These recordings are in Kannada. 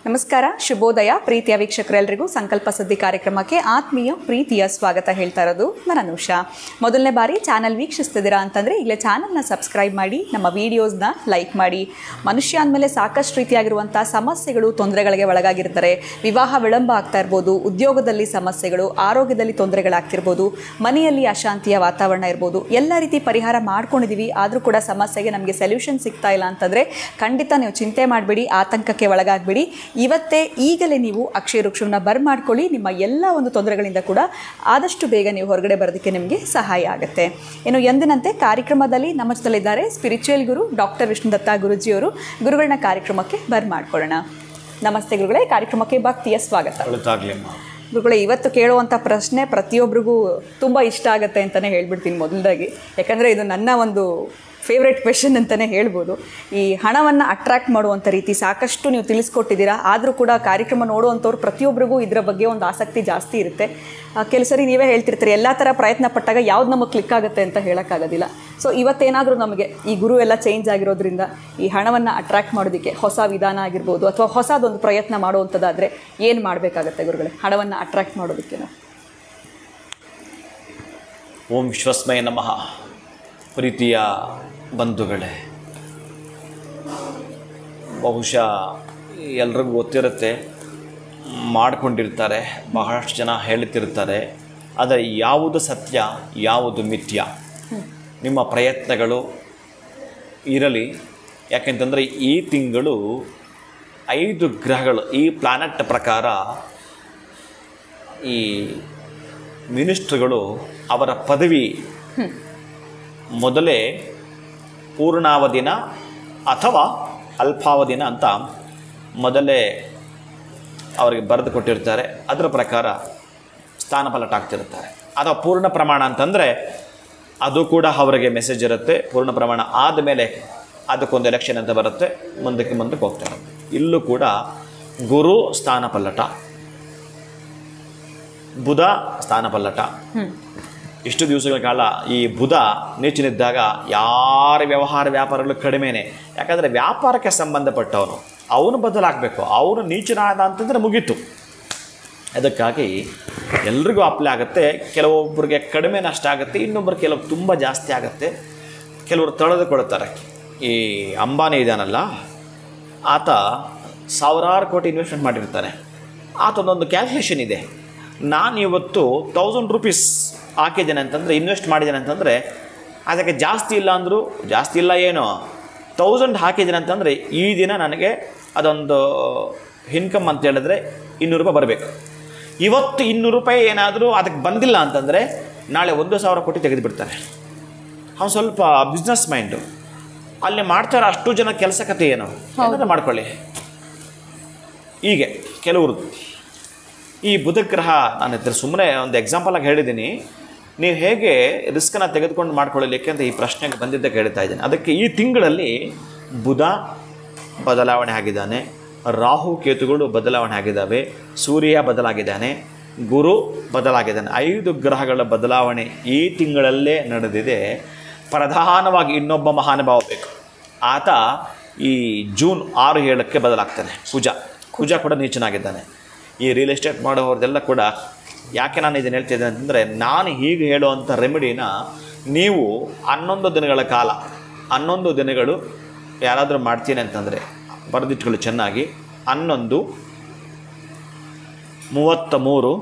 ನಮಸ್ಕಾರ, ಶುಭೋದಯ ಪ್ರೀತಿಯ ವೀಕ್ಷಕರೆಲ್ಲರಿಗೂ ಸಂಕಲ್ಪ ಸುದ್ದಿ ಕಾರ್ಯಕ್ರಮಕ್ಕೆ ಆತ್ಮೀಯ ಪ್ರೀತಿಯ ಸ್ವಾಗತ ಹೇಳ್ತಾ ಇರೋದು ನಾನು ಅನುಷಾ. ಮೊದಲನೇ ಬಾರಿ ಚಾನಲ್ ವೀಕ್ಷಿಸ್ತಿದ್ದೀರಾ ಅಂತಂದರೆ ಈಗಲೇ ಚಾನಲ್ನ ಸಬ್ಸ್ಕ್ರೈಬ್ ಮಾಡಿ, ನಮ್ಮ ವೀಡಿಯೋಸ್ನ ಲೈಕ್ ಮಾಡಿ. ಮನುಷ್ಯ ಅಂದಮೇಲೆ ಸಾಕಷ್ಟು ರೀತಿಯಾಗಿರುವಂಥ ಸಮಸ್ಯೆಗಳು, ತೊಂದರೆಗಳಿಗೆ ಒಳಗಾಗಿರ್ತಾರೆ. ವಿವಾಹ ವಿಳಂಬ ಆಗ್ತಾ ಇರ್ಬೋದು, ಉದ್ಯೋಗದಲ್ಲಿ ಸಮಸ್ಯೆಗಳು, ಆರೋಗ್ಯದಲ್ಲಿ ತೊಂದರೆಗಳಾಗ್ತಿರ್ಬೋದು, ಮನೆಯಲ್ಲಿ ಅಶಾಂತಿಯ ವಾತಾವರಣ ಇರ್ಬೋದು. ಎಲ್ಲ ರೀತಿ ಪರಿಹಾರ ಮಾಡ್ಕೊಂಡಿದ್ದೀವಿ, ಆದರೂ ಕೂಡ ಸಮಸ್ಯೆಗೆ ನಮಗೆ ಸೊಲ್ಯೂಷನ್ ಸಿಗ್ತಾ ಇಲ್ಲ ಅಂತಂದರೆ ಖಂಡಿತ ನೀವು ಚಿಂತೆ ಮಾಡಬೇಡಿ, ಆತಂಕಕ್ಕೆ ಒಳಗಾಗಬೇಡಿ. ಇವತ್ತೇ ಈಗಲೇ ನೀವು ಅಕ್ಷಯ ವೃಕ್ಷವನ್ನು ಬರ್ಮಾಡ್ಕೊಳ್ಳಿ. ನಿಮ್ಮ ಎಲ್ಲ ಒಂದು ತೊಂದರೆಗಳಿಂದ ಕೂಡ ಆದಷ್ಟು ಬೇಗ ನೀವು ಹೊರಗಡೆ ಬರೋದಕ್ಕೆ ನಿಮಗೆ ಸಹಾಯ ಆಗುತ್ತೆ. ಇನ್ನು ಎಂದಿನಂತೆ ಕಾರ್ಯಕ್ರಮದಲ್ಲಿ ನಮ್ಮ ಜೊತೆಲಿದ್ದಾರೆ ಸ್ಪಿರಿಚುವಲ್ ಗುರು ಡಾಕ್ಟರ್ ವಿಷ್ಣುದತ್ತ ಗುರುಜಿಯವರು. ಗುರುಗಳನ್ನ ಕಾರ್ಯಕ್ರಮಕ್ಕೆ ಬರ್ಮಾಡ್ಕೊಳ್ಳೋಣ. ನಮಸ್ತೆ ಗುರುಗಳೇ, ಕಾರ್ಯಕ್ರಮಕ್ಕೆ ಭಕ್ತಿಯ ಸ್ವಾಗತ. ಗುರುಗಳೇ, ಇವತ್ತು ಕೇಳುವಂಥ ಪ್ರಶ್ನೆ ಪ್ರತಿಯೊಬ್ಬರಿಗೂ ತುಂಬ ಇಷ್ಟ ಆಗುತ್ತೆ ಅಂತಲೇ ಹೇಳ್ಬಿಡ್ತೀನಿ ಮೊದಲದಾಗಿ. ಯಾಕಂದರೆ ಇದು ನನ್ನ ಒಂದು ಫೇವ್ರೆಟ್ ಕ್ವೆಶನ್ ಅಂತಲೇ ಹೇಳ್ಬೋದು. ಈ ಹಣವನ್ನು ಅಟ್ರ್ಯಾಕ್ಟ್ ಮಾಡುವಂಥ ರೀತಿ ಸಾಕಷ್ಟು ನೀವು ತಿಳಿಸ್ಕೊಟ್ಟಿದ್ದೀರಾ. ಆದರೂ ಕೂಡ ಕಾರ್ಯಕ್ರಮ ನೋಡುವಂಥವ್ರು ಪ್ರತಿಯೊಬ್ಬರಿಗೂ ಇದರ ಬಗ್ಗೆ ಒಂದು ಆಸಕ್ತಿ ಜಾಸ್ತಿ ಇರುತ್ತೆ. ಕೆಲವು ಸರಿ ನೀವೇ ಹೇಳ್ತಿರ್ತೀರಿ, ಎಲ್ಲ ಥರ ಪ್ರಯತ್ನ ಪಟ್ಟಾಗ ಯಾವ್ದು ನಮಗೆ ಕ್ಲಿಕ್ ಆಗುತ್ತೆ ಅಂತ ಹೇಳೋಕ್ಕಾಗೋದಿಲ್ಲ. ಸೊ ಇವತ್ತೇನಾದರೂ ನಮಗೆ ಈ ಗುರು ಎಲ್ಲ ಚೇಂಜ್ ಆಗಿರೋದ್ರಿಂದ ಈ ಹಣವನ್ನು ಅಟ್ರ್ಯಾಕ್ಟ್ ಮಾಡೋದಕ್ಕೆ ಹೊಸ ವಿಧಾನ ಆಗಿರ್ಬೋದು ಅಥವಾ ಹೊಸದೊಂದು ಪ್ರಯತ್ನ ಮಾಡುವಂಥದ್ದಾದರೆ ಏನು ಮಾಡಬೇಕಾಗತ್ತೆ ಗುರುಗಳೇ ಹಣವನ್ನು ಅಟ್ರ್ಯಾಕ್ಟ್ ಮಾಡೋದಕ್ಕೆ? ಓಂ ವಿಶ್ವಸ್ಮಯ ನಮಃ. ಪ್ರೀತಿಯ ಬಂಧುಗಳೇ, ಬಹುಶಃ ಎಲ್ರಿಗೂ ಗೊತ್ತಿರುತ್ತೆ, ಮಾಡಿಕೊಂಡಿರ್ತಾರೆ, ಬಹಳಷ್ಟು ಜನ ಹೇಳ್ತಿರ್ತಾರೆ. ಆದರೆ ಯಾವುದು ಸತ್ಯ, ಯಾವುದು ಮಿಥ್ಯ, ನಿಮ್ಮ ಪ್ರಯತ್ನಗಳು ಇರಲಿ. ಯಾಕೆಂತಂದರೆ ಈ ತಿಂಗಳು 5 ಗ್ರಹಗಳು ಈ ಪ್ಲಾನೆಟ್ ಪ್ರಕಾರ ಈ ಮಿನಿಸ್ಟ್ರುಗಳು ಅವರ ಪದವಿ ಮೊದಲೇ ಪೂರ್ಣಾವಧಿನ ಅಥವಾ ಅಲ್ಪಾವಧಿನ ಅಂತ ಮೊದಲೇ ಅವರಿಗೆ ಬರೆದು ಕೊಟ್ಟಿರ್ತಾರೆ. ಅದರ ಪ್ರಕಾರ ಸ್ಥಾನಪಲ್ಲಟ ಆಗ್ತಿರ್ತಾರೆ. ಅಥವಾ ಪೂರ್ಣ ಪ್ರಮಾಣ ಅಂತಂದರೆ ಅದು ಕೂಡ ಅವರಿಗೆ ಮೆಸೇಜ್ ಇರುತ್ತೆ. ಪೂರ್ಣ ಪ್ರಮಾಣ ಆದಮೇಲೆ ಅದಕ್ಕೊಂದು ಎಲೆಕ್ಷನ್ ಅಂತ ಬರುತ್ತೆ, ಮುಂದಕ್ಕೆ ಹೋಗ್ತಾರೆ. ಇಲ್ಲೂ ಕೂಡ ಗುರು ಸ್ಥಾನಪಲ್ಲಟ, ಬುಧ ಸ್ಥಾನಪಲ್ಲಟ. ಇಷ್ಟು ದಿವಸಗಳ ಕಾಲ ಈ ಬುಧ ನೀಚನಿದ್ದಾಗ ಯಾರ ವ್ಯವಹಾರ ವ್ಯಾಪಾರಗಳು ಕಡಿಮೆನೇ. ಯಾಕಂದರೆ ವ್ಯಾಪಾರಕ್ಕೆ ಸಂಬಂಧಪಟ್ಟವನು, ಅವನು ಬದಲಾಗಬೇಕು. ಅವನು ನೀಚನಾದ ಅಂತಂದರೆ ಮುಗೀತು. ಅದಕ್ಕಾಗಿ ಎಲ್ರಿಗೂ ಅಪ್ಲೈ ಆಗುತ್ತೆ. ಕೆಲವೊಬ್ಬರಿಗೆ ಕಡಿಮೆ ನಷ್ಟ ಆಗುತ್ತೆ, ಇನ್ನೊಬ್ಬರು ಕೆಲವು ತುಂಬ ಜಾಸ್ತಿ ಆಗುತ್ತೆ. ಕೆಲವರು ತಳೆದುಕೊಳ್ತಾರೆ. ಈ ಅಂಬಾನಿ ಇದ್ದಾನಲ್ಲ, ಆತ ಸಾವಿರಾರು ಕೋಟಿ ಇನ್ವೆಸ್ಟ್ಮೆಂಟ್ ಮಾಡಿರ್ತಾನೆ. ಆತನೊಂದು ಕ್ಯಾಲ್ಕುಲೇಷನ್ ಇದೆ. ನಾನು ಇವತ್ತು 1000 ರೂಪೀಸ್ ಹಾಕಿದ್ದೇನೆ ಅಂತಂದರೆ, ಇನ್ವೆಸ್ಟ್ ಮಾಡಿದ್ದೇನೆ ಅಂತಂದರೆ, ಅದಕ್ಕೆ ಜಾಸ್ತಿ ಇಲ್ಲ ಅಂದರೂ ಜಾಸ್ತಿ ಇಲ್ಲ ಏನೋ 1000 ಹಾಕಿದ್ದೇನೆ ಅಂತಂದರೆ ಈ ದಿನ ನನಗೆ ಅದೊಂದು ಇನ್ಕಮ್ ಅಂತ ಹೇಳಿದ್ರೆ 200 ರೂಪಾಯಿ ಬರಬೇಕು. ಇವತ್ತು 200 ರೂಪಾಯಿ ಏನಾದರೂ ಅದಕ್ಕೆ ಬಂದಿಲ್ಲ ಅಂತಂದರೆ ನಾಳೆ 1,000 ಕೋಟಿ ತೆಗೆದುಬಿಡ್ತಾನೆ. ಅವ್ನು ಸ್ವಲ್ಪ ಬಿಸ್ನೆಸ್ ಮೈಂಡು. ಅಲ್ಲಿ ಮಾಡ್ತಾರೆ ಅಷ್ಟು ಜನ ಕೆಲಸ ಕತೆ ಏನು ಏನಾದರೂ ಮಾಡ್ಕೊಳ್ಳಿ. ಹೀಗೆ ಕೆಲವರು ಈ ಬುಧ ಗ್ರಹ ನಾನು ಸುಮ್ಮನೆ ಒಂದು ಎಕ್ಸಾಂಪಲಾಗಿ ಹೇಳಿದ್ದೀನಿ. ನೀವು ಹೇಗೆ ರಿಸ್ಕನ್ನು ತೆಗೆದುಕೊಂಡು ಮಾಡ್ಕೊಳ್ಳಲಿಕ್ಕೆ ಅಂತ ಈ ಪ್ರಶ್ನೆಗೆ ಬಂದಿದ್ದಕ್ಕೆ ಹೇಳ್ತಾ ಇದ್ದೀನಿ. ಅದಕ್ಕೆ ಈ ತಿಂಗಳಲ್ಲಿ ಬುಧ ಬದಲಾವಣೆ ಆಗಿದ್ದಾನೆ, ರಾಹು ಕೇತುಗಳು ಬದಲಾವಣೆ ಆಗಿದ್ದಾವೆ, ಸೂರ್ಯ ಬದಲಾಗಿದ್ದಾನೆ, ಗುರು ಬದಲಾಗಿದ್ದಾನೆ. 5 ಗ್ರಹಗಳ ಬದಲಾವಣೆ ಈ ತಿಂಗಳಲ್ಲೇ ನಡೆದಿದೆ. ಪ್ರಧಾನವಾಗಿ ಇನ್ನೊಬ್ಬ ಮಹಾನುಭಾವ ಬೇಕು. ಆತ ಈ ಜೂನ್ 6-7ಕ್ಕೆ ಬದಲಾಗ್ತಾನೆ. ಕುಜ ಕೂಡ ನೀಚನಾಗಿದ್ದಾನೆ. ಈ ರಿಯಲ್ ಎಸ್ಟೇಟ್ ಮಾಡೋವ್ರದ್ದೆಲ್ಲ ಕೂಡ ಯಾಕೆ ನಾನು ಇದನ್ನು ಹೇಳ್ತಿದ್ದೇನೆ ಅಂತಂದರೆ, ನಾನು ಹೀಗೆ ಹೇಳುವಂಥ ರೆಮಿಡಿನ ನೀವು 11 ದಿನಗಳ ಕಾಲ 11 ದಿನಗಳು ಯಾರಾದರೂ ಮಾಡ್ತೀನಿ ಅಂತಂದರೆ ಬರೆದಿಟ್ಕೊಳ್ಳಿ ಚೆನ್ನಾಗಿ. 11, 33,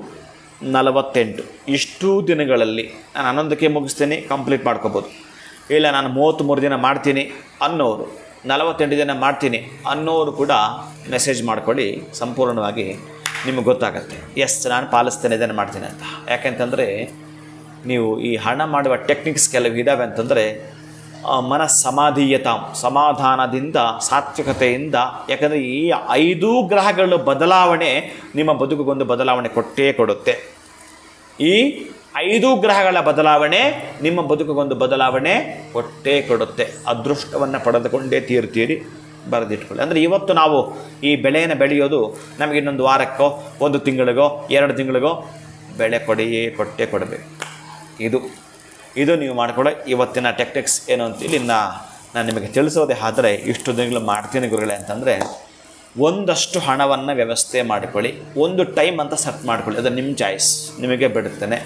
48 ಇಷ್ಟು ದಿನಗಳಲ್ಲಿ ನಾನು 11ಕ್ಕೆ ಮುಗಿಸ್ತೀನಿ, ಕಂಪ್ಲೀಟ್ ಮಾಡ್ಕೋಬೋದು. ಇಲ್ಲ ನಾನು 33 ದಿನ ಮಾಡ್ತೀನಿ ಅನ್ನೋರು, 48 ದಿನ ಮಾಡ್ತೀನಿ ಅನ್ನೋರು ಕೂಡ ಮೆಸೇಜ್ ಮಾಡ್ಕೊಳ್ಳಿ. ಸಂಪೂರ್ಣವಾಗಿ ನಿಮಗೆ ಗೊತ್ತಾಗತ್ತೆ, ಎಸ್ ನಾನು ಪಾಲಿಸ್ತೇನೆ, ಇದನ್ನು ಮಾಡ್ತೀನಿ ಅಂತ. ಯಾಕೆಂತಂದರೆ ನೀವು ಈ ಹಣ ಮಾಡುವ ಟೆಕ್ನಿಕ್ಸ್ ಕೆಲವು ಇದ್ದಾವೆ ಅಂತಂದರೆ, ಸಮಾಧಾನದಿಂದ, ಸಾತ್ವಿಕತೆಯಿಂದ. ಯಾಕಂದರೆ ಈ 5 ಗ್ರಹಗಳ ಬದಲಾವಣೆ ನಿಮ್ಮ ಬದುಕಿಗೊಂದು ಬದಲಾವಣೆ ಕೊಟ್ಟೇ ಕೊಡುತ್ತೆ. ಈ 5 ಗ್ರಹಗಳ ಬದಲಾವಣೆ ನಿಮ್ಮ ಬದುಕಿಗೊಂದು ಬದಲಾವಣೆ ಕೊಟ್ಟೇ ಕೊಡುತ್ತೆ. ಅದೃಷ್ಟವನ್ನು ಪಡೆದುಕೊಂಡೇ ತೀರ್ತೀರಿ. ಬರೆದಿಟ್ಕೊಳ್ಳಿ. ಅಂದರೆ ಇವತ್ತು ನಾವು ಈ ಬೆಳೆಯನ್ನು ಬೆಳೆಯೋದು ನಮಗೆ ಇನ್ನೊಂದು ವಾರಕ್ಕೋ 1 ತಿಂಗಳಿಗೋ 2 ತಿಂಗಳಿಗೋ ಬೆಳೆ ಕೊಟ್ಟೇ ಕೊಡಬೇಕು. ಇದು ಇದು ನೀವು ಮಾಡಿಕೊಳ್ಳೋ ಇವತ್ತಿನ ಟೆಕ್ನಿಕ್ಸ್ ಏನು ಅಂತ ಇಲ್ಲಿ ನಾನು ನಿಮಗೆ ತಿಳಿಸೋದೇ ಆದರೆ ಇಷ್ಟು ದಿನಗಳು ಮಾಡ್ತೀನಿ ಗುರುಗಳೇ ಅಂತಂದರೆ, ಒಂದಷ್ಟು ಹಣವನ್ನು ವ್ಯವಸ್ಥೆ ಮಾಡಿಕೊಳ್ಳಿ, ಒಂದು ಟೈಮ್ ಅಂತ ಸೆಟ್ ಮಾಡಿಕೊಳ್ಳಿ, ಅದು ನಿಮ್ಮ ಚಾಯ್ಸ್, ನಿಮಗೆ ಬಿಡುತ್ತೇನೆ.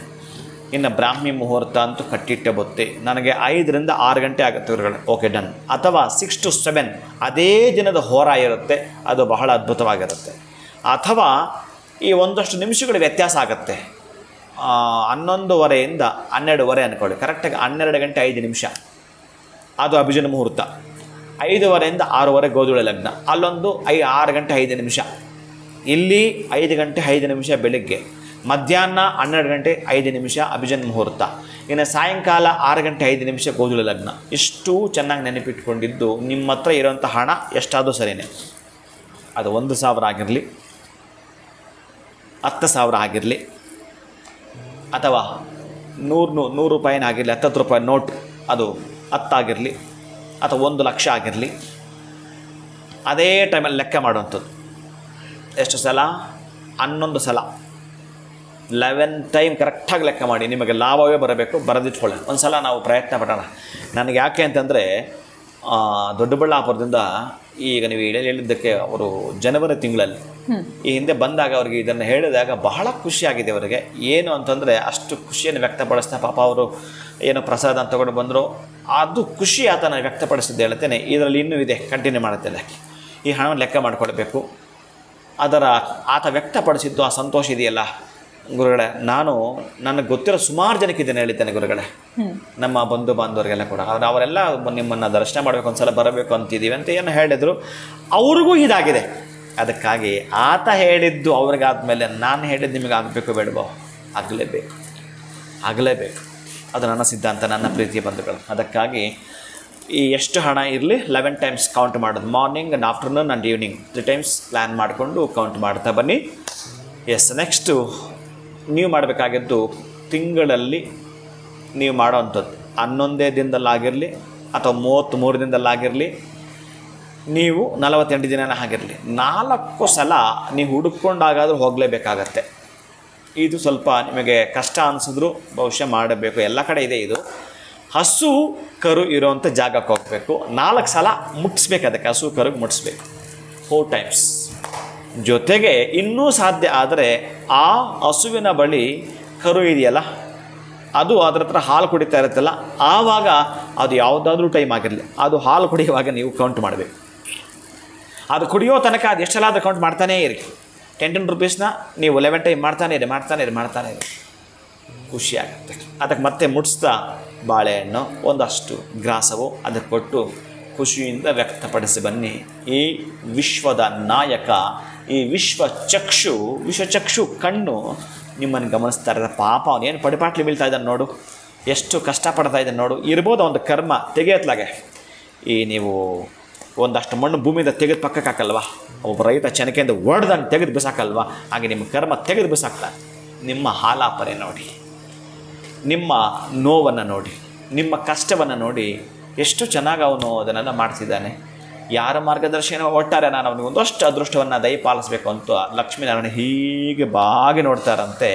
ಇನ್ನು ಬ್ರಾಹ್ಮಿ ಮುಹೂರ್ತ ಅಂತೂ ಕಟ್ಟಿಟ್ಟೆ ಬೊತ್ತಿ, ನನಗೆ 5 ರಿಂದ 6 ಗಂಟೆ ಆಗುತ್ತೆ ಗುರುಗಳೇ, ಓಕೆ ಡನ್. ಅಥವಾ 6 to 7 ಅದೇ ದಿನದ ಹೋರ ಇರುತ್ತೆ, ಅದು ಬಹಳ ಅದ್ಭುತವಾಗಿರುತ್ತೆ. ಅಥವಾ ಈ ಒಂದಷ್ಟು ನಿಮಿಷಗಳು ವ್ಯತ್ಯಾಸ ಆಗುತ್ತೆ, 11:15 12 ಅಂದ್ಕೊಳ್ಳಿ, ಕರೆಕ್ಟಾಗಿ 12 ಗಂಟೆ 5 ನಿಮಿಷ ಅದು ಅಭಿಜಿನ್ ಮುಹೂರ್ತ, 5:15 6 ಗೋಧೂಳಿ ಲಗ್ನ, ಅಲ್ಲೊಂದು 6 ಗಂಟೆ 5 ನಿಮಿಷ, ಇಲ್ಲಿ 5 ಗಂಟೆ 5 ನಿಮಿಷ ಬೆಳಿಗ್ಗೆ, ಮಧ್ಯಾಹ್ನ 12 ಗಂಟೆ 5 ನಿಮಿಷ ಅಭಿಜಿನ್ ಮುಹೂರ್ತ, ಇನ್ನು ಸಾಯಂಕಾಲ 6 ಗಂಟೆ 5 ನಿಮಿಷ ಗೋಧೂಳಿ ಲಗ್ನ. ಇಷ್ಟು ಚೆನ್ನಾಗಿ ನೆನಪಿಟ್ಕೊಂಡಿದ್ದು ನಿಮ್ಮ ಹತ್ರ ಇರೋಂಥ ಹಣ ಎಷ್ಟಾದರೂ ಸರಿಯೇ, ಅದು 1,000 ಆಗಿರಲಿ, 10,000 ಆಗಿರಲಿ, ಅಥವಾ 100 ರೂಪಾಯಿನ ಆಗಿರಲಿ, 10 ರೂಪಾಯಿ ನೋಟ್ ಅದು 10 ಆಗಿರಲಿ, ಅಥವಾ 1,00,000 ಆಗಿರಲಿ, ಅದೇ ಟೈಮಲ್ಲಿ ಲೆಕ್ಕ ಮಾಡುವಂಥದ್ದು. ಎಷ್ಟು ಸಲ? 11 ಸಲ, 11 ಟೈಮ್ ಕರೆಕ್ಟಾಗಿ ಲೆಕ್ಕ ಮಾಡಿ, ನಿಮಗೆ ಲಾಭವೇ ಬರಬೇಕು, ಬರೆದಿಟ್ಕೊಳ್ಳಿ. ಒಂದು ಸಲ ನಾವು ಪ್ರಯತ್ನ ಪಡೋಣ. ನನಗೆ ಯಾಕೆ ಅಂತಂದರೆ, ದೊಡ್ಡಬಳ್ಳಾಪುರದಿಂದ ಈಗ ನೀವು ಹೇಳಿದ್ದಕ್ಕೆ ಅವರು ಜನವರಿ ತಿಂಗಳಲ್ಲಿ ಈ ಹಿಂದೆ ಬಂದಾಗ ಅವರಿಗೆ ಇದನ್ನು ಹೇಳಿದಾಗ ಬಹಳ ಖುಷಿಯಾಗಿದೆ ಅವರಿಗೆ. ಏನು ಅಂತಂದರೆ ಅಷ್ಟು ಖುಷಿಯನ್ನು ವ್ಯಕ್ತಪಡಿಸ್ತಾ, ಪಾಪ ಅವರು ಏನೋ ಪ್ರಸಾದ ಅಂತ ತಗೊಂಡು ಬಂದರು, ಅದು ಖುಷಿ ಆತನ ವ್ಯಕ್ತಪಡಿಸಿದ್ದು ಹೇಳ್ತೇನೆ. ಇದರಲ್ಲಿ ಇನ್ನೂ ಇದೆ, ಕಂಟಿನ್ಯೂ ಮಾಡುತ್ತೇನೆ. ಈ ಹಣವನ್ನು ಲೆಕ್ಕ ಮಾಡಿಕೊಳ್ಬೇಕು. ಆತ ವ್ಯಕ್ತಪಡಿಸಿದ್ದು ಆ ಸಂತೋಷ ಇದೆಯಲ್ಲ ಗುರುಗಳೇ, ನನಗೆ ಗೊತ್ತಿರೋ ಸುಮಾರು ಜನಕ್ಕೆ ಇದನ್ನು ಹೇಳಿದ್ದೇನೆ ಗುರುಗಳೇ, ನಮ್ಮ ಬಂಧು ಬಾಂಧವರಿಗೆಲ್ಲ ಕೂಡ. ಅವರೆಲ್ಲ ನಿಮ್ಮನ್ನು ದರ್ಶನ ಮಾಡಬೇಕು, ಒಂದು ಸಲ ಬರಬೇಕು ಅಂತಿದ್ದೀವಿ ಅಂತ ಏನು ಹೇಳಿದರು, ಅವ್ರಿಗೂ ಇದಾಗಿದೆ. ಅದಕ್ಕಾಗಿ ಆತ ಹೇಳಿದ್ದು ಅವ್ರಿಗಾದ್ಮೇಲೆ ನಾನು ಹೇಳಿದ್ದು ನಿಮಗೆ ಆಗಬೇಕು ಬೇಡಬೋ? ಆಗಲೇಬೇಕು. ಅದು ನನ್ನ ಸಿದ್ಧಾಂತ, ನನ್ನ ಪ್ರೀತಿಯ ಬಂಧುಗಳು. ಅದಕ್ಕಾಗಿ ಈ ಎಷ್ಟು ಹಣ ಇರಲಿ 11 ಟೈಮ್ಸ್ ಕೌಂಟ್ ಮಾಡೋದು, morning and afternoon and evening 3 times plan ಮಾಡಿಕೊಂಡು ಕೌಂಟ್ ಮಾಡ್ತಾ ಬನ್ನಿ. ಎಸ್, ನೆಕ್ಸ್ಟು ನೀವು ಮಾಡಬೇಕಾಗಿದ್ದು, ತಿಂಗಳಲ್ಲಿ ನೀವು ಮಾಡೋವಂಥದ್ದು 11ನೇ ದಿನದಲ್ಲಾಗಿರಲಿ ಅಥವಾ 33 ದಿನದಲ್ಲಾಗಿರಲಿ, ನೀವು 48 ದಿನನೇ ಆಗಿರಲಿ, 4 ಸಲ ನೀವು ಹುಡುಕೊಂಡಾಗಾದರೂ ಹೋಗಲೇಬೇಕಾಗತ್ತೆ. ಇದು ಸ್ವಲ್ಪ ನಿಮಗೆ ಕಷ್ಟ ಅನಿಸಿದ್ರು ಬಹುಶಃ ಮಾಡಬೇಕು, ಎಲ್ಲ ಕಡೆ ಇದೆ ಇದು. ಹಸು ಕರು ಇರೋವಂಥ ಜಾಗಕ್ಕೆ ಹೋಗಬೇಕು, 4 ಸಲ ಮುಟ್ಟಿಸ್ಬೇಕು, ಅದಕ್ಕೆ ಹಸು ಕರುಗೆ ಮುಟ್ಟಿಸ್ಬೇಕು 4 ಟೈಮ್ಸ್. ಜೊತೆಗೆ ಇನ್ನೂ ಸಾಧ್ಯ ಆದರೆ ಆ ಹಸುವಿನ ಬಳಿ ಕರು ಇದೆಯಲ್ಲ, ಅದು ಅದರ ಹತ್ರ ಹಾಲು ಕುಡಿತಾ ಇರುತ್ತಲ್ಲ, ಆವಾಗ ಅದು ಯಾವುದಾದ್ರೂ ಟೈಮ್ ಆಗಿರಲಿ, ಅದು ಹಾಲು ಕುಡಿಯುವಾಗ ನೀವು ಕೌಂಟ್ ಮಾಡಬೇಕು. ಅದು ಕುಡಿಯೋ ತನಕ ಅದು ಎಷ್ಟೆಲ್ಲಾದರೂ ಕೌಂಟ್ ಮಾಡ್ತಾನೇ ಇರಿ. 10 ರೂಪೀಸ್ನ ನೀವು 11 ಟೈಮ್ ಮಾಡ್ತಾನೆ ಇರಿ. ಖುಷಿಯಾಗುತ್ತೆ. ಅದಕ್ಕೆ ಮತ್ತೆ ಮುಟ್ಟಿಸ್ತಾ ಬಾಳೆಹಣ್ಣು ಒಂದಷ್ಟು ಗ್ರಾಸವು ಅದಕ್ಕೆ ಕೊಟ್ಟು ಖುಷಿಯಿಂದ ವ್ಯಕ್ತಪಡಿಸಿ ಬನ್ನಿ. ಈ ವಿಶ್ವದ ನಾಯಕ, ಈ ವಿಶ್ವಚಕ್ಷು ಕಣ್ಣು ನಿಮ್ಮನ್ನು ಗಮನಿಸ್ತಾ ಇರೋದು. ಪಾಪ ಅವನೇನು ಪಡಿಪಾಟ್ಲಿ ಬೀಳ್ತಾ ಇದ್ದಾನೆ ನೋಡು, ಎಷ್ಟು ಕಷ್ಟಪಡ್ತಾ ಇದ್ದಾನೆ ನೋಡು. ಇರ್ಬೋದು ಒಂದು ಕರ್ಮ ತೆಗೆಯತ್ಲಾಗೆ. ಈ ನೀವು ಒಂದಷ್ಟು ಮಣ್ಣು ಭೂಮಿಯಿಂದ ತೆಗೆದು ಪಕ್ಕಕ್ಕೆ ಹಾಕಲ್ವಾ, ಒಬ್ಬ ರೈತ ಚೆನಕೆಯಿಂದ ಒಡೆದಂಗೆ ತೆಗೆದು ಬಿಸಾಕಲ್ವಾ, ಹಾಗೆ ನಿಮ್ಮ ಕರ್ಮ ತೆಗೆದು ಬಿಸಾಕ್ತಾನೆ. ನಿಮ್ಮ ಹಾಲಾಪರೆ ನೋಡಿ, ನಿಮ್ಮ ನೋವನ್ನು ನೋಡಿ, ನಿಮ್ಮ ಕಷ್ಟವನ್ನು ನೋಡಿ, ಎಷ್ಟು ಚೆನ್ನಾಗಿ ಅವನು ಅದನ್ನೆಲ್ಲ ಮಾಡ್ತಿದ್ದಾನೆ. ಯಾರ ಮಾರ್ಗದರ್ಶನ ಒಟ್ಟಾರೆ ನಾನು ಅವನಿಗೆ ಒಂದಷ್ಟು ಅದೃಷ್ಟವನ್ನು ದಯಪಾಲಿಸಬೇಕು ಅಂತ ಲಕ್ಷ್ಮೀನಾರಾಯಣ ಹೀಗೆ ಬಾಗಿ ನೋಡ್ತಾರಂತೆ.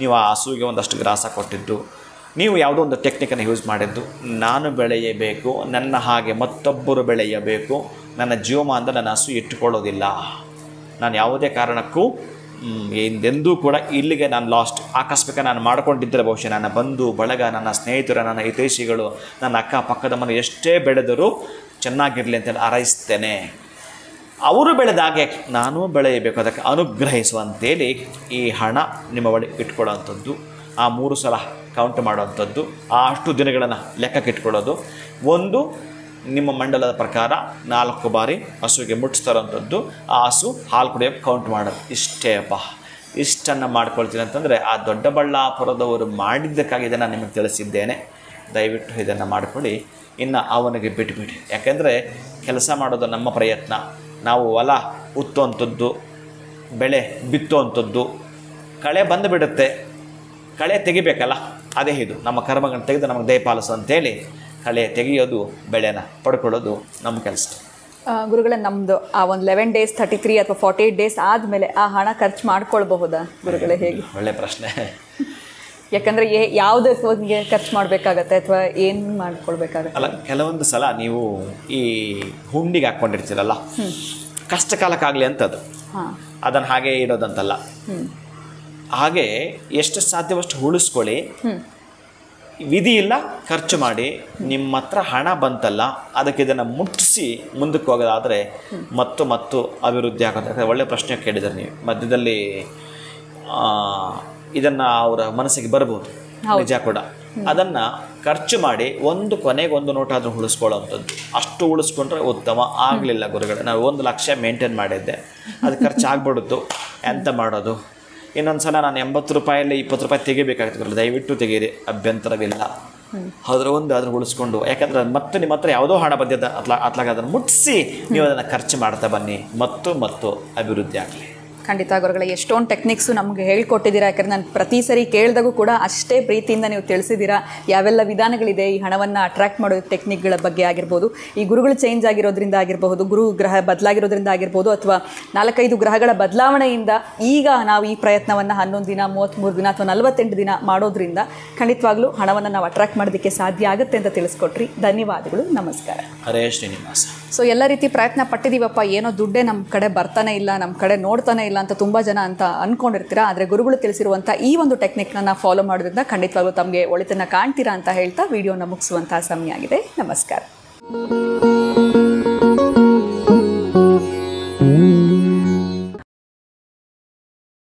ನೀವು ಆ ಹಸುವಿಗೆ ಒಂದಷ್ಟು ಗ್ರಾಸ ಕೊಟ್ಟಿದ್ದು, ನೀವು ಯಾವುದೋ ಒಂದು ಟೆಕ್ನಿಕನ್ನು ಯೂಸ್ ಮಾಡಿದ್ದು, ನಾನು ಬೆಳೆಯಬೇಕು, ನನ್ನ ಹಾಗೆ ಮತ್ತೊಬ್ಬರು ಬೆಳೆಯಬೇಕು, ನನ್ನ ಜೀವಮಾನದ ನನ್ನ ಹಸು ಇಟ್ಟುಕೊಳ್ಳೋದಿಲ್ಲ, ನಾನು ಯಾವುದೇ ಕಾರಣಕ್ಕೂ ಎಂದೆಂದೂ ಕೂಡ ಇಲ್ಲಿಗೆ ನಾನು ಲಾಸ್ಟ್. ಆಕಸ್ಮಿಕ ನಾನು ಮಾಡ್ಕೊಂಡಿದ್ದರೆ ಬಹುಶಃ ನನ್ನ ಬಂಧು ಬಳಗ, ನನ್ನ ಸ್ನೇಹಿತರು, ನನ್ನ ಹಿತೈಷಿಗಳು, ನನ್ನ ಅಕ್ಕಪಕ್ಕದ ಮನೆ ಎಷ್ಟೇ ಬೆಳೆದರೂ ಚೆನ್ನಾಗಿರಲಿ ಅಂತೇಳಿ ಹಾರೈಸ್ತೇನೆ. ಅವರು ಬೆಳೆದಾಗೆ ನಾನು ಬೆಳೆಯಬೇಕು, ಅದಕ್ಕೆ ಅನುಗ್ರಹಿಸು ಅಂತೇಳಿ ಈ ಹಣ ನಿಮ್ಮ ಬಳಿ ಇಟ್ಕೊಳ್ಳೋವಂಥದ್ದು, ಆ 3 ಸಲ ಕೌಂಟ್ ಮಾಡೋವಂಥದ್ದು, ಆ ಅಷ್ಟು ದಿನಗಳನ್ನು ಲೆಕ್ಕಕ್ಕೆ ಇಟ್ಕೊಳ್ಳೋದು. ಒಂದು ನಿಮ್ಮ ಮಂಡಲದ ಪ್ರಕಾರ 4 ಬಾರಿ ಹಸುವಿಗೆ ಮುಟ್ಟಿಸ್ತಾರೋಂಥದ್ದು, ಆ ಹಸು ಹಾಲು ಕುಡಿಯೋಕ್ಕೆ ಕೌಂಟ್ ಮಾಡೋದು. ಇಷ್ಟೇ ಅಪ್ಪ. ಇಷ್ಟನ್ನು ಮಾಡ್ಕೊಳ್ತೀನಿ ಅಂತಂದರೆ ಆ ದೊಡ್ಡಬಳ್ಳಾಪುರದವರು ಮಾಡಿದ್ದಕ್ಕಾಗಿ ಇದನ್ನು ನಿಮಗೆ ತಿಳಿಸಿದ್ದೇನೆ. ದಯವಿಟ್ಟು ಇದನ್ನು ಮಾಡಿಕೊಳ್ಳಿ. ಇನ್ನು ಅವನಿಗೆ ಬಿಟ್ಬಿಡಿ. ಯಾಕೆಂದರೆ ಕೆಲಸ ಮಾಡೋದು ನಮ್ಮ ಪ್ರಯತ್ನ. ನಾವು ಹೊಲ ಉತ್ತುವಂಥದ್ದು, ಬೆಳೆ ಬಿತ್ತುವಂಥದ್ದು, ಕಳೆ ಬಂದುಬಿಡುತ್ತೆ, ಕಳೆ ತೆಗಿಬೇಕಲ್ಲ, ಅದೇ ಇದು ನಮ್ಮ ಕರ್ಮಗಳನ್ನು ತೆಗೆದು ನಮಗೆ ದಯಪಾಲಿಸು ಅಂತೇಳಿ ಕಳೆ ತೆಗೆಯೋದು, ಬೆಳೆನ ಪಡ್ಕೊಳ್ಳೋದು ನಮ್ಮ ಕೆಲಸ. ಗುರುಗಳೇ, ನಮ್ಮದು ಆ ಒಂದು 11 days 33 ಅಥವಾ 48 days ಆದಮೇಲೆ ಆ ಹಣ ಖರ್ಚು ಮಾಡ್ಕೊಳ್ಬಹುದಾ ಗುರುಗಳೇ? ಹೇಗೆ? ಒಳ್ಳೆ ಪ್ರಶ್ನೆ. ಯಾಕಂದರೆ ಯಾವುದಕ್ಕೆ ಖರ್ಚು ಮಾಡಬೇಕಾಗತ್ತೆ ಅಥವಾ ಏನು ಮಾಡ್ಕೊಳ್ಬೇಕಾಗತ್ತೆ? ಅಲ್ಲ, ಕೆಲವೊಂದು ಸಲ ನೀವು ಈ ಹುಂಡಿಗೆ ಹಾಕ್ಕೊಂಡಿರ್ತೀರಲ್ಲ, ಕಷ್ಟ ಕಾಲಕ್ಕಾಗಲಿ ಅಂತದು, ಅದನ್ನು ಹಾಗೆ ಇಡೋದಂತಲ್ಲ. ಹಾಗೆ ಎಷ್ಟು ಸಾಧ್ಯವಷ್ಟು ಉಳಿಸ್ಕೊಳ್ಳಿ, ವಿಧಿ ಇಲ್ಲ ಖರ್ಚು ಮಾಡಿ. ನಿಮ್ಮ ಹತ್ರ ಹಣ ಬಂತಲ್ಲ, ಅದಕ್ಕೆ ಇದನ್ನು ಮುಟ್ಟಿಸಿ ಮುಂದಕ್ಕೆ ಹೋಗೋದಾದರೆ ಮತ್ತು ಅಭಿವೃದ್ಧಿ ಆಗೋದು. ಒಳ್ಳೆಯ ಪ್ರಶ್ನೆ ಕೇಳಿದ್ದಾರೆ ನೀವು. ಮಧ್ಯದಲ್ಲಿ ಇದನ್ನು ಅವರ ಮನಸ್ಸಿಗೆ ಬರ್ಬೋದು, ನಿಜ ಕೂಡ. ಅದನ್ನು ಖರ್ಚು ಮಾಡಿ ಕೊನೆಗೊಂದು ನೋಟಾದರೂ ಉಳಿಸ್ಕೊಳ್ಳೋವಂಥದ್ದು. ಅಷ್ಟು ಉಳಿಸ್ಕೊಂಡ್ರೆ ಉತ್ತಮ. ಆಗಲಿಲ್ಲ ಗುರುಗಳೇ, ನಾವು 1 ಲಕ್ಷ ಮೇಂಟೈನ್ ಮಾಡಿದ್ದೆ, ಅದು ಖರ್ಚು ಆಗ್ಬಿಡುತ್ತು, ಎಂತ ಮಾಡೋದು? ಇನ್ನೊಂದು ಸಲ ನಾನು 80 ರೂಪಾಯಲ್ಲಿ 20 ರೂಪಾಯಿ ತೆಗಿಬೇಕಾಗ್ತದೆ. ದಯವಿಟ್ಟು ತೆಗೀರಿ, ಅಭ್ಯಂತರವಿಲ್ಲ. ಅದರ ಉಳಿಸ್ಕೊಂಡು, ಯಾಕಂದರೆ ಮತ್ತೆ ನಿಮ್ಮ ಹತ್ರ ಯಾವುದೋ ಹಣ ಬಂದಿದ್ದ ಅತ್ಲಾಗ ಅದನ್ನು ಮುಟ್ಟಿಸಿ ನೀವು ಅದನ್ನು ಖರ್ಚು ಮಾಡ್ತಾ ಬನ್ನಿ, ಮತ್ತು ಅಭಿವೃದ್ಧಿ ಆಗಲಿ. ಖಂಡಿತ ಗುರುಗಳೇ, ಎಷ್ಟೊಂದು ಟೆಕ್ನಿಕ್ಸು ನಮಗೆ ಹೇಳ್ಕೊಟ್ಟಿದ್ದೀರಾ. ಯಾಕಂದರೆ ನಾನು ಪ್ರತಿ ಸರಿ ಕೇಳಿದಾಗೂ ಕೂಡ ಅಷ್ಟೇ ಪ್ರೀತಿಯಿಂದ ನೀವು ತಿಳಿಸಿದ್ದೀರಾ ಯಾವೆಲ್ಲ ವಿಧಾನಗಳಿದೆ ಈ ಹಣವನ್ನು ಅಟ್ರ್ಯಾಕ್ಟ್ ಮಾಡೋ ಟೆಕ್ನಿಕ್ಗಳ ಬಗ್ಗೆ ಆಗಿರ್ಬೋದು, ಈ ಗುರುಗಳು ಚೇಂಜ್ ಆಗಿರೋದ್ರಿಂದ ಆಗಿರಬಹುದು, ಗುರು ಗ್ರಹ ಬದಲಾಗಿರೋದ್ರಿಂದ ಆಗಿರ್ಬೋದು, ಅಥವಾ 4-5 ಗ್ರಹಗಳ ಬದಲಾವಣೆಯಿಂದ ಈಗ ನಾವು ಈ ಪ್ರಯತ್ನವನ್ನು 11 ದಿನ, 33 ದಿನ ಅಥವಾ 48 ದಿನ ಮಾಡೋದ್ರಿಂದ ಖಂಡಿತವಾಗ್ಲೂ ಹಣವನ್ನು ನಾವು ಅಟ್ರ್ಯಾಕ್ಟ್ ಮಾಡೋದಕ್ಕೆ ಸಾಧ್ಯ ಆಗುತ್ತೆ ಅಂತ ತಿಳಿಸ್ಕೊಟ್ರಿ. ಧನ್ಯವಾದಗಳು, ನಮಸ್ಕಾರ. ಹರೇ ಶ್ರೀನಿವಾಸ. ಸೊ ಎಲ್ಲ ರೀತಿ ಪ್ರಯತ್ನ ಪಟ್ಟಿದ್ದೀವಪ್ಪ, ಏನೋ ದುಡ್ಡೇ ನಮ್ಮ ಕಡೆ ಬರ್ತಾನೆ ಇಲ್ಲ, ನಮ್ಮ ಕಡೆ ನೋಡ್ತಾನೆ ಇಲ್ಲ ಅಂತ ತುಂಬ ಜನ ಅಂತ ಅಂದ್ಕೊಂಡಿರ್ತೀರಾ. ಆದರೆ ಗುರುಗಳು ತಿಳಿಸಿರುವಂಥ ಈ ಒಂದು ಟೆಕ್ನಿಕ್ನ ಫಾಲೋ ಮಾಡೋದ್ರಿಂದ ಖಂಡಿತವಾಗ್ಲೂ ತಮಗೆ ಒಳಿತನ್ನು ಕಾಣ್ತೀರಾ ಅಂತ ಹೇಳ್ತಾ ವಿಡಿಯೋನ ಮುಗಿಸುವಂಥ ಸಮಯ ಆಗಿದೆ. ನಮಸ್ಕಾರ.